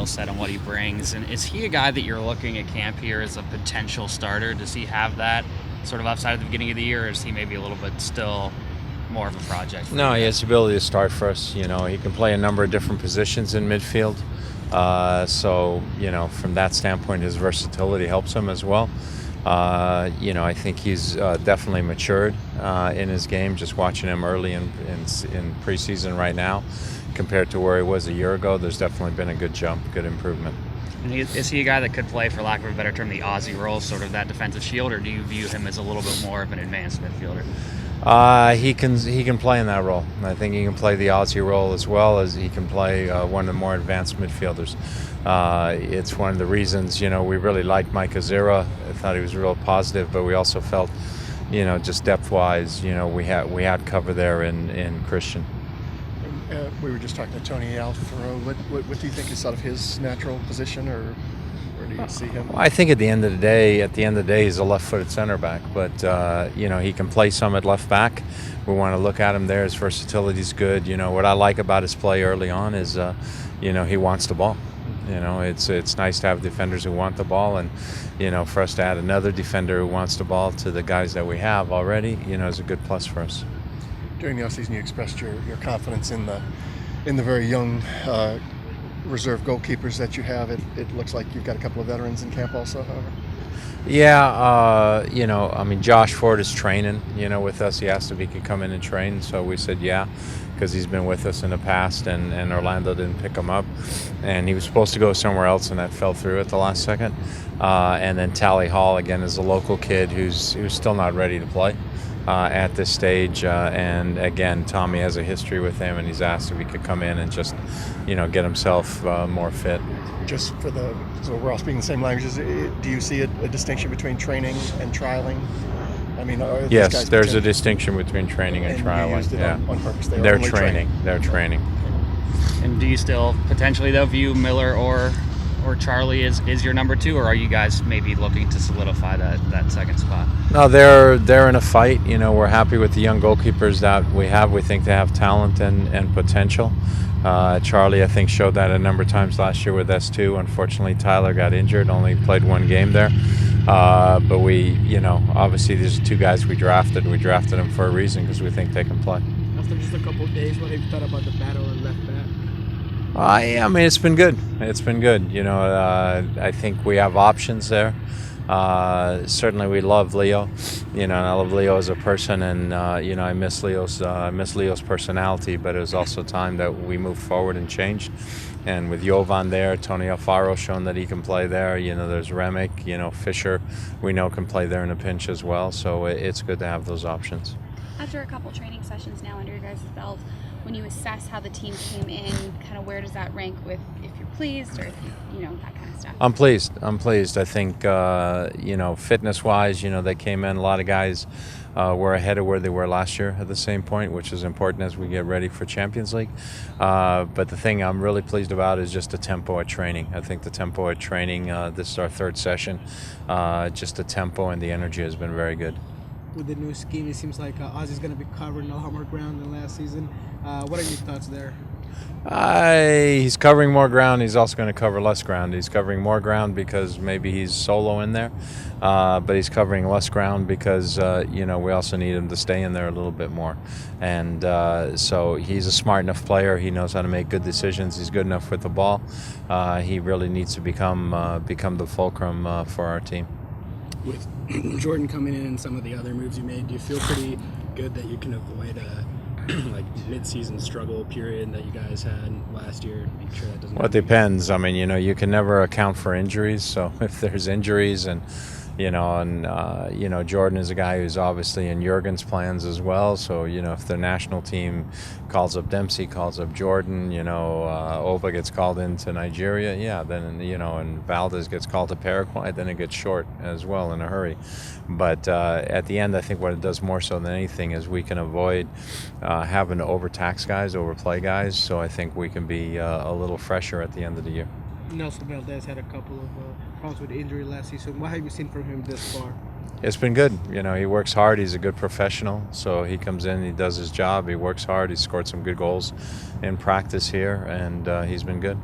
skill set and what he brings. And is he a guy that you're looking at camp here as a potential starter? Does he have that sort of upside at the beginning of the year, or is he maybe a little bit still more of a project? No, he has the ability to start for us. You know, he can play a number of different positions in midfield. So, you know, from that standpoint, his versatility helps him as well. You know, I think he's definitely matured in his game, just watching him early in preseason right now compared to where he was a year ago. There's definitely been a good jump, good improvement. And is he a guy that could play, for lack of a better term, the Aussie role, sort of that defensive shield, or do you view him as a little bit more of an advanced midfielder? He can play in that role. I think he can play the Aussie role as well as he can play one of the more advanced midfielders. It's one of the reasons, you know, we really liked Mike Azira. I thought he was real positive, but we also felt, you know, just depth-wise, you know, we had cover there in Cristian. We were just talking to Tony Alfaro. What do you think is sort of his natural position, or where do you see him? Well, I think at the end of the day, he's a left-footed center back, but you know, he can play some at left back. We want to look at him there. His versatility is good. You know, what I like about his play early on is, you know, he wants the ball. You know, it's nice to have defenders who want the ball, and you know, for us to add another defender who wants the ball to the guys that we have already, you know, is a good plus for us. During the offseason, you expressed your confidence in the very young reserve goalkeepers that you have. It looks like you've got a couple of veterans in camp also, however. Yeah, you know, I mean, Josh Ford is training, you know, with us. He asked if he could come in and train, so we said yeah, because he's been with us in the past, and Orlando didn't pick him up. And he was supposed to go somewhere else, and that fell through at the last second. And then Tally Hall, again, is a local kid who's still not ready to play at this stage. And again, Tommy has a history with him, and he's asked if he could come in and just, you know, get himself more fit. Just so we're all speaking the same languages, do you see a distinction between training and trialing? I mean, yes, there's a distinction between training and trialing. Yeah, on purpose. They're training. They're training. And do you still potentially, though, view Miller or Charlie is your number two, or are you guys maybe looking to solidify that second spot? No, they're in a fight. You know, we're happy with the young goalkeepers that we have. We think they have talent and potential. Charlie, I think, showed that a number of times last year with S2. Unfortunately, Tyler got injured, only played one game there. But we, you know, obviously these are two guys we drafted. We drafted them for a reason because we think they can play. After just a couple of days, what have you thought about the battle in left back? I mean, it's been good. It's been good. You know, I think we have options there. Certainly, we love Leo. You know, and I love Leo as a person, and you know, I miss Leo's personality. But it was also time that we moved forward and changed. And with Jovan there, Tony Alfaro shown that he can play there. You know, there's Remick. You know, Fisher, we know can play there in a pinch as well. So it's good to have those options. After a couple training sessions now under your guys' belt, when you assess how the team came in, kind of where does that rank with if you're pleased or if you know, that kind of stuff? I'm pleased. I think, you know, fitness-wise, you know, they came in. A lot of guys were ahead of where they were last year at the same point, which is important as we get ready for Champions League. But the thing I'm really pleased about is just the tempo at training. I think the tempo at training, this is our third session, just the tempo and the energy has been very good. With the new scheme, it seems like Ozzy's going to be covering a lot more ground than last season. What are your thoughts there? He's covering more ground. He's also going to cover less ground. He's covering more ground because maybe he's solo in there, but he's covering less ground because you know, we also need him to stay in there a little bit more. And so he's a smart enough player. He knows how to make good decisions. He's good enough with the ball. He really needs to become the fulcrum for our team. With Jordan coming in and some of the other moves you made, do you feel pretty good that you can avoid a like mid-season struggle period that you guys had last year? Make sure that doesn't. Well, it depends. I mean, you know, you can never account for injuries. So if there's injuries and you know, Jordan is a guy who's obviously in Jurgen's plans as well. So, you know, if the national team calls up Dempsey, calls up Jordan, you know, Ova gets called into Nigeria, yeah, then, you know, and Valdez gets called to Paraguay, then it gets short as well in a hurry. But at the end, I think what it does more so than anything is we can avoid having to overtax guys, overplay guys. So I think we can be a little fresher at the end of the year. Nelson Valdez had a couple of problems with injury last season. What have you seen from him this far? It's been good. You know, he works hard. He's a good professional. So he comes in, he does his job. He works hard. He scored some good goals in practice here, and he's been good.